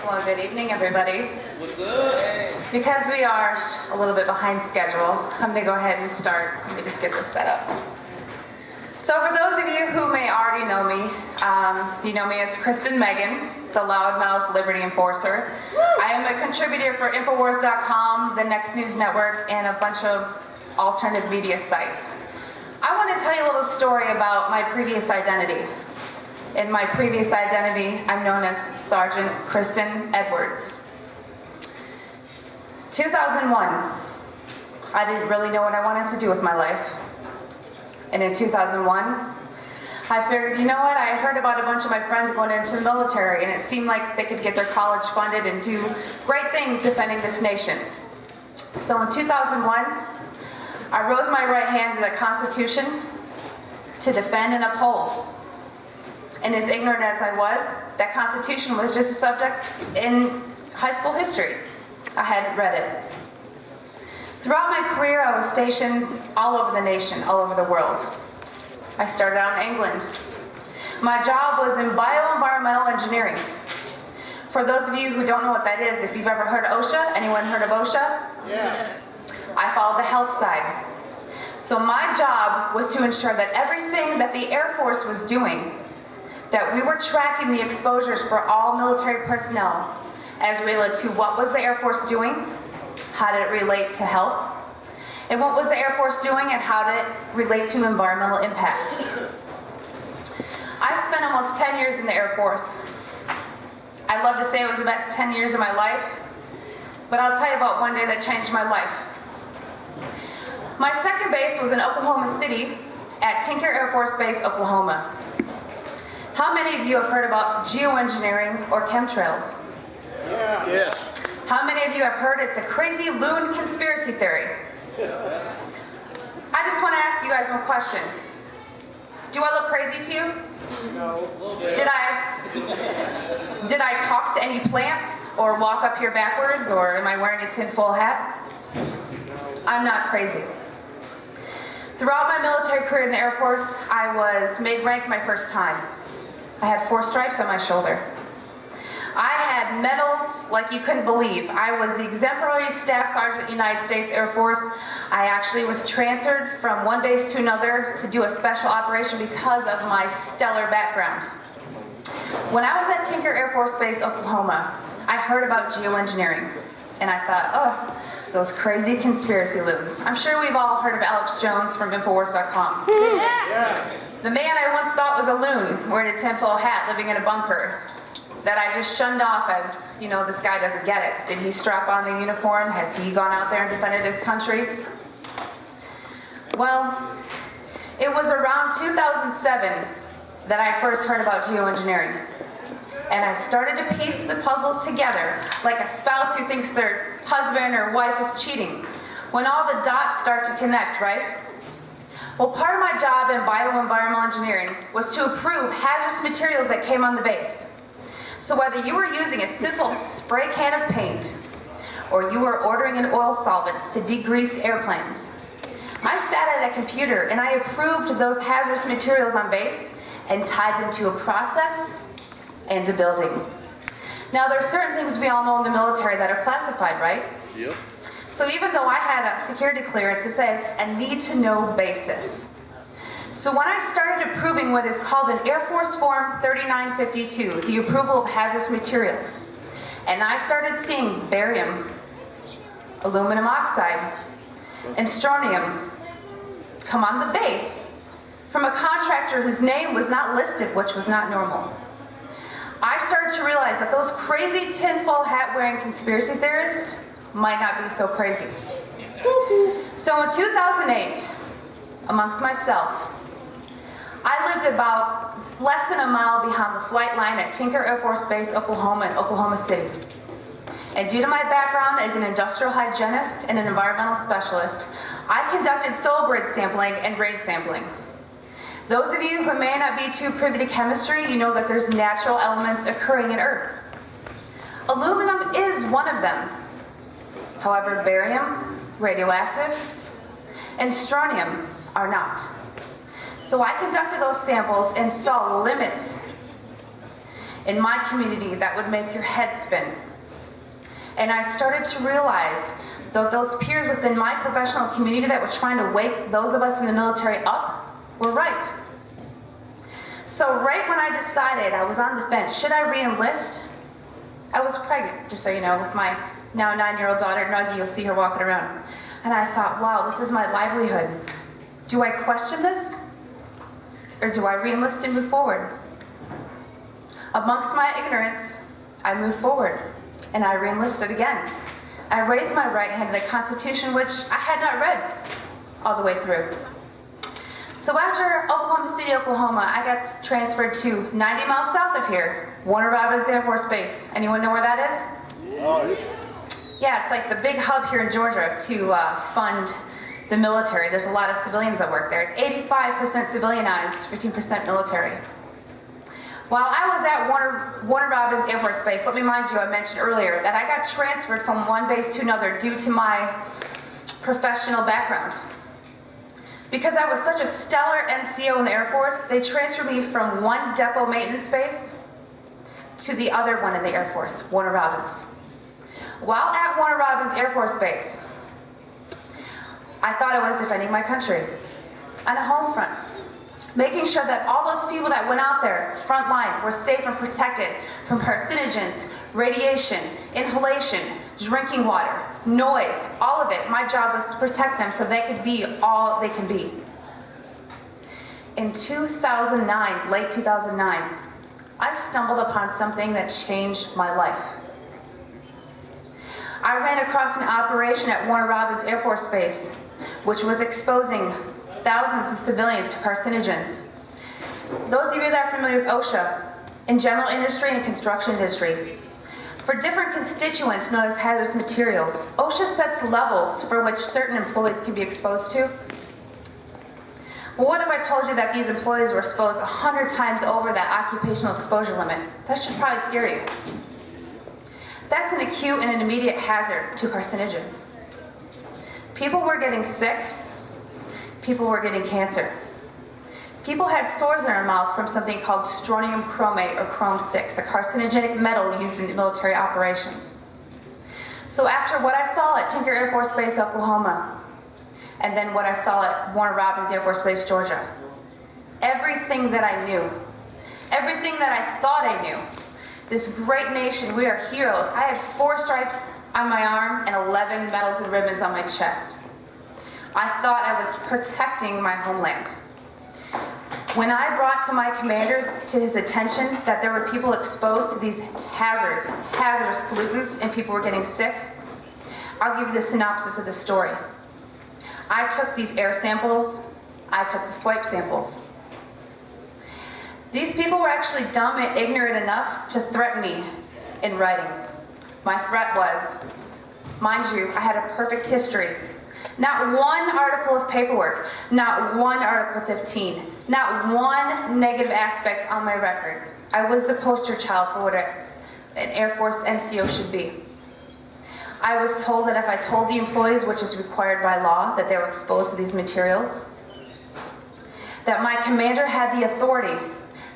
Well, good evening, everybody. What's up? Because we are a little bit behind schedule, I'm going to go ahead and start. Let me just get this set up. So for those of you who may already know me, you know me as Kristen Meghan, the loudmouth liberty enforcer. I am a contributor for Infowars.com, the Next News Network, and a bunch of alternative media sites. I want to tell you a little story about my previous identity. In my previous identity, I'm known as Sergeant Kristen Edwards. 2001, I didn't really know what I wanted to do with my life. And in 2001, I figured, you know what, I heard about a bunch of my friends going into the military, and it seemed like they could get their college funded and do great things defending this nation. So in 2001, I rose my right hand to the Constitution to defend and uphold. And as ignorant as I was, that Constitution was just a subject in high school history. I hadn't read it. Throughout my career, I was stationed all over the nation, all over the world. I started out in England. My job was in bioenvironmental engineering. For those of you who don't know what that is, if you've ever heard of OSHA, anyone heard of OSHA? Yeah. I followed the health side. So my job was to ensure that everything that the Air Force was doing, that we were tracking the exposures for all military personnel as related to what was the Air Force doing, how did it relate to health, and what was the Air Force doing and how did it relate to environmental impact. I spent almost 10 years in the Air Force. I love to say it was the best 10 years of my life, but I'll tell you about one day that changed my life. My second base was in Oklahoma City at Tinker Air Force Base, Oklahoma. How many of you have heard about geoengineering or chemtrails? Yeah. Yes. How many of you have heard it's a crazy loon conspiracy theory? I just want to ask you guys one question. Do I look crazy to you? No. Did I talk to any plants or walk up here backwards, or am I wearing a tinfoil hat? I'm not crazy. Throughout my military career in the Air Force, I was made rank my first time. I had 4 stripes on my shoulder. I had medals like you couldn't believe. I was the exemplary Staff Sergeant United States Air Force. I actually was transferred from one base to another to do a special operation because of my stellar background. When I was at Tinker Air Force Base, Oklahoma, I heard about geoengineering, and I thought, oh, those crazy conspiracy loons. I'm sure we've all heard of Alex Jones from Infowars.com. Yeah. The man I once thought was a loon, wearing a tinfoil hat, living in a bunker, that I just shunned off as, you know, this guy doesn't get it. Did he strap on the uniform? Has he gone out there and defended his country? Well, it was around 2007 that I first heard about geoengineering. And I started to piece the puzzles together, like a spouse who thinks their husband or wife is cheating, when all the dots start to connect, right? Well, part of my job in bioenvironmental engineering was to approve hazardous materials that came on the base. So whether you were using a simple spray can of paint, or you were ordering an oil solvent to degrease airplanes, I sat at a computer and I approved those hazardous materials on base and tied them to a process and a building. Now, there's certain things we all know in the military that are classified, right? Yep. So even though I had a security clearance, it says a need-to-know basis. So when I started approving what is called an Air Force Form 3952, the approval of hazardous materials, and I started seeing barium, aluminum oxide, and strontium come on the base from a contractor whose name was not listed, which was not normal, I started to realize that those crazy tinfoil hat-wearing conspiracy theorists might not be so crazy. So in 2008, amongst myself, I lived about less than a mile behind the flight line at Tinker Air Force Base, Oklahoma, in Oklahoma City. And due to my background as an industrial hygienist and an environmental specialist, I conducted soil grid sampling and grain sampling. Those of you who may not be too privy to chemistry, you know that there's natural elements occurring in Earth. Aluminum is one of them. However, barium, radioactive, and strontium are not. So I conducted those samples and saw limits in my community that would make your head spin. And I started to realize that those peers within my professional community that were trying to wake those of us in the military up were right. So right when I decided, I was on the fence, should I re-enlist? I was pregnant, just so you know, with my now 9-year-old daughter, Nuggie. You'll see her walking around. And I thought, wow, this is my livelihood. Do I question this? Or do I re-enlist and move forward? Amongst my ignorance, I moved forward, and I re-enlisted again. I raised my right hand to the Constitution, which I had not read all the way through. So after Oklahoma City, Oklahoma, I got transferred to 90 miles south of here, Warner Robins Air Force Base. Anyone know where that is? Oh, Yeah, it's like the big hub here in Georgia to fund the military. There's a lot of civilians that work there. It's 85% civilianized, 15% military. While I was at Warner Robins Air Force Base, let me remind you, I mentioned earlier that I got transferred from one base to another due to my professional background. Because I was such a stellar NCO in the Air Force, they transferred me from one depot maintenance base to the other one in the Air Force, Warner Robins. While at Warner Robins Air Force Base, I thought I was defending my country on a home front, making sure that all those people that went out there, front line, were safe and protected from carcinogens, radiation, inhalation, drinking water, noise, all of it. My job was to protect them so they could be all they can be. In 2009, late 2009, I stumbled upon something that changed my life. I ran across an operation at Warner Robins Air Force Base, which was exposing thousands of civilians to carcinogens. Those of you that are familiar with OSHA, in general industry and construction industry, for different constituents known as hazardous materials, OSHA sets levels for which certain employees can be exposed to. Well, what if I told you that these employees were exposed 100 times over that occupational exposure limit? That should probably scare you. That's an acute and an immediate hazard to carcinogens. People were getting sick. People were getting cancer. People had sores in their mouth from something called strontium chromate or chrome-6, a carcinogenic metal used in military operations. So after what I saw at Tinker Air Force Base, Oklahoma, and then what I saw at Warner Robins Air Force Base, Georgia, everything that I knew, everything that I thought I knew, this great nation, we are heroes. I had 4 stripes on my arm and 11 medals and ribbons on my chest. I thought I was protecting my homeland. When I brought to my commander to his attention that there were people exposed to these hazardous pollutants and people were getting sick, I'll give you the synopsis of the story. I took these air samples, I took the swipe samples. These people were actually dumb and ignorant enough to threaten me in writing. My threat was, mind you, I had a perfect history. Not one article of paperwork, not one Article 15, not one negative aspect on my record. I was the poster child for what an Air Force NCO should be. I was told that if I told the employees, which is required by law, that they were exposed to these materials, that my commander had the authority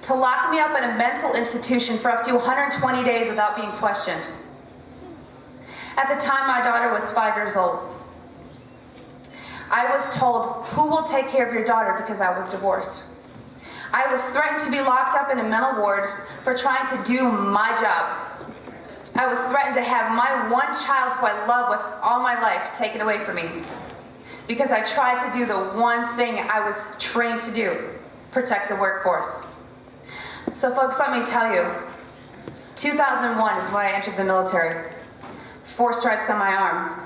to lock me up in a mental institution for up to 120 days without being questioned. At the time, my daughter was 5 years old. I was told, who will take care of your daughter, because I was divorced. I was threatened to be locked up in a mental ward for trying to do my job. I was threatened to have my one child who I love with all my life taken away from me because I tried to do the one thing I was trained to do, protect the workforce. So folks, let me tell you, 2001 is when I entered the military. 4 stripes on my arm,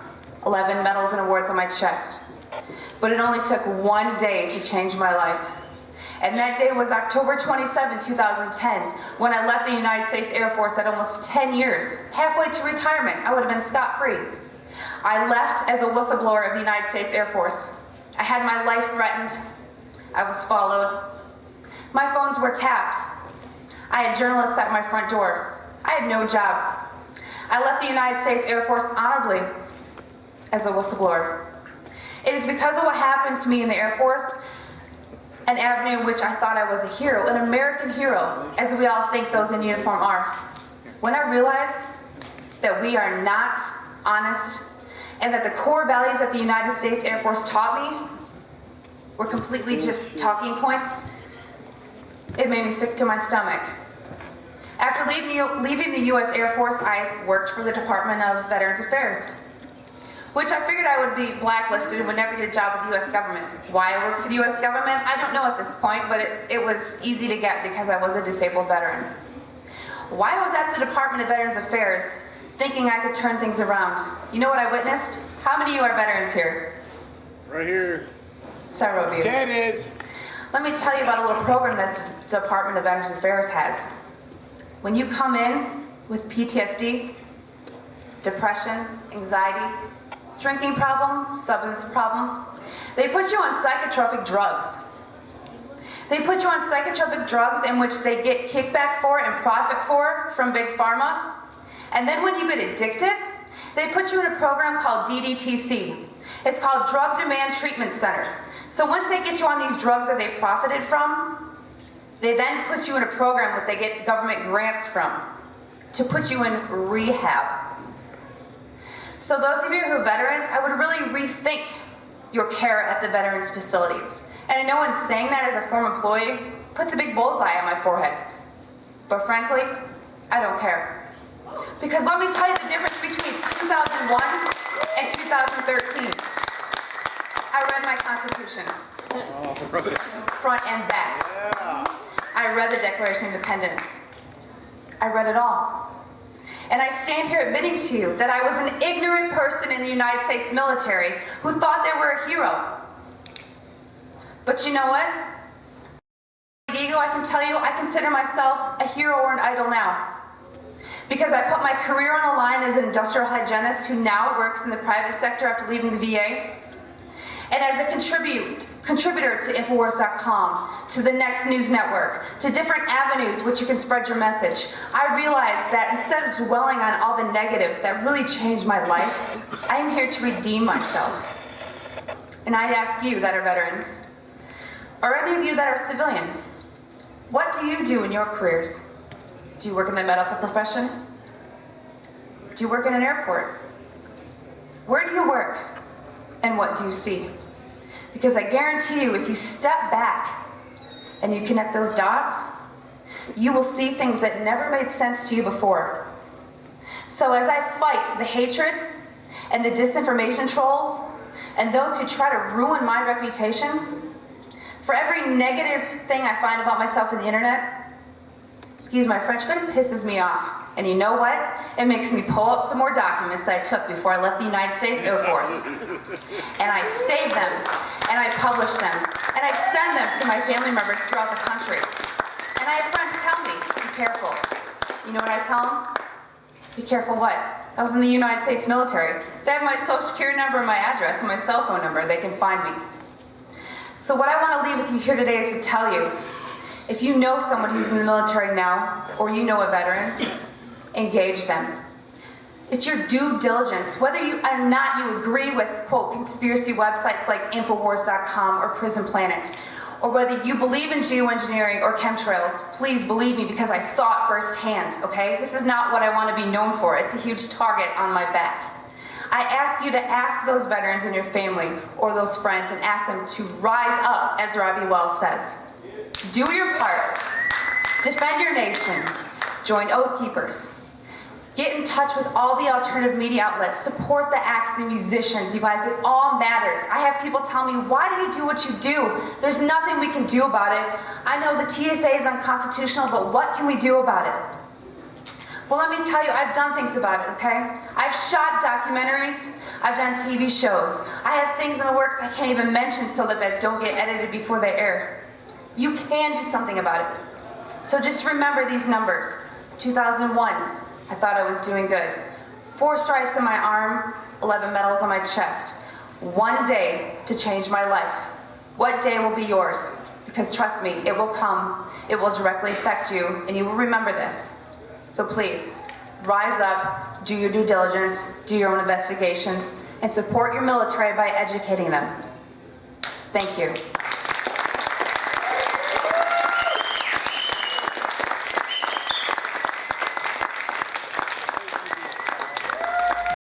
11 medals and awards on my chest. But it only took one day to change my life. And that day was October 27, 2010, when I left the United States Air Force at almost 10 years, halfway to retirement. I would have been scot-free. I left as a whistleblower of the United States Air Force. I had my life threatened. I was followed. My phones were tapped. I had journalists at my front door. I had no job. I left the United States Air Force honorably as a whistleblower. It is because of what happened to me in the Air Force an avenue in which I thought I was a hero, an American hero, as we all think those in uniform are. When I realized that we are not honest and that the core values that the United States Air Force taught me were completely just talking points, it made me sick to my stomach. After leaving the U.S. Air Force, I worked for the Department of Veterans Affairs, which I figured I would be blacklisted and would never get a job with the U.S. government. Why I worked for the U.S. government, I don't know at this point, but it was easy to get because I was a disabled veteran. Why I was at the Department of Veterans Affairs, thinking I could turn things around. You know what I witnessed? How many of you are veterans here? Right here. Several of you. Ted is. Let me tell you about a little program that the Department of Veterans Affairs has. When you come in with PTSD, depression, anxiety, drinking problem, substance problem, they put you on psychotropic drugs. They put you on psychotropic drugs in which they get kickback for and profit for from Big Pharma. And then when you get addicted, they put you in a program called DDTC. It's called Drug Demand Treatment Center. So once they get you on these drugs that they profited from, they then put you in a program that they get government grants from to put you in rehab. So those of you who are veterans, I would really rethink your care at the veterans facilities. And I know in saying that as a former employee, puts a big bullseye on my forehead. But frankly, I don't care. Because let me tell you the difference between 2001 and 2013. I read my Constitution, front and back. I read the Declaration of Independence. I read it all. And I stand here admitting to you that I was an ignorant person in the United States military who thought they were a hero. But you know what? Ego, I can tell you, I consider myself a hero or an idol now. Because I put my career on the line as an industrial hygienist who now works in the private sector after leaving the VA. And as a contributor to Infowars.com, to the Next News Network, to different avenues which you can spread your message, I realized that instead of dwelling on all the negative that really changed my life, I am here to redeem myself. And I'd ask you that are veterans, or any of you that are civilian, what do you do in your careers? Do you work in the medical profession? Do you work in an airport? Where do you work? And what do you see? Because I guarantee you, if you step back and you connect those dots, you will see things that never made sense to you before. So as I fight the hatred and the disinformation trolls and those who try to ruin my reputation, for every negative thing I find about myself on the internet, excuse my French, but it pisses me off. And you know what? It makes me pull out some more documents that I took before I left the United States Air Force. And I save them, and I publish them, and I send them to my family members throughout the country. And I have friends tell me, be careful. You know what I tell them? Be careful what? I was in the United States military. They have my social security number and my address and my cell phone number. They can find me. So what I want to leave with you here today is to tell you, if you know someone who's in the military now, or you know a veteran, engage them. It's your due diligence. Whether you or not you agree with, quote, conspiracy websites like Infowars.com or Prison Planet, or whether you believe in geoengineering or chemtrails, please believe me because I saw it firsthand, okay? This is not what I want to be known for. It's a huge target on my back. I ask you to ask those veterans in your family or those friends and ask them to rise up, as Robbie Wells says. Do your part. Defend your nation. Join Oath Keepers. Get in touch with all the alternative media outlets. Support the acts and musicians. You guys, it all matters. I have people tell me, why do you do what you do? There's nothing we can do about it. I know the TSA is unconstitutional, but what can we do about it? Well, let me tell you, I've done things about it, okay? I've shot documentaries. I've done TV shows. I have things in the works I can't even mention so that they don't get edited before they air. You can do something about it. So just remember these numbers. 2001, I thought I was doing good. 4 stripes on my arm, 11 medals on my chest. 1 day to change my life. What day will be yours? Because trust me, it will come. It will directly affect you, and you will remember this. So please, rise up, do your due diligence, do your own investigations, and support your military by educating them. Thank you.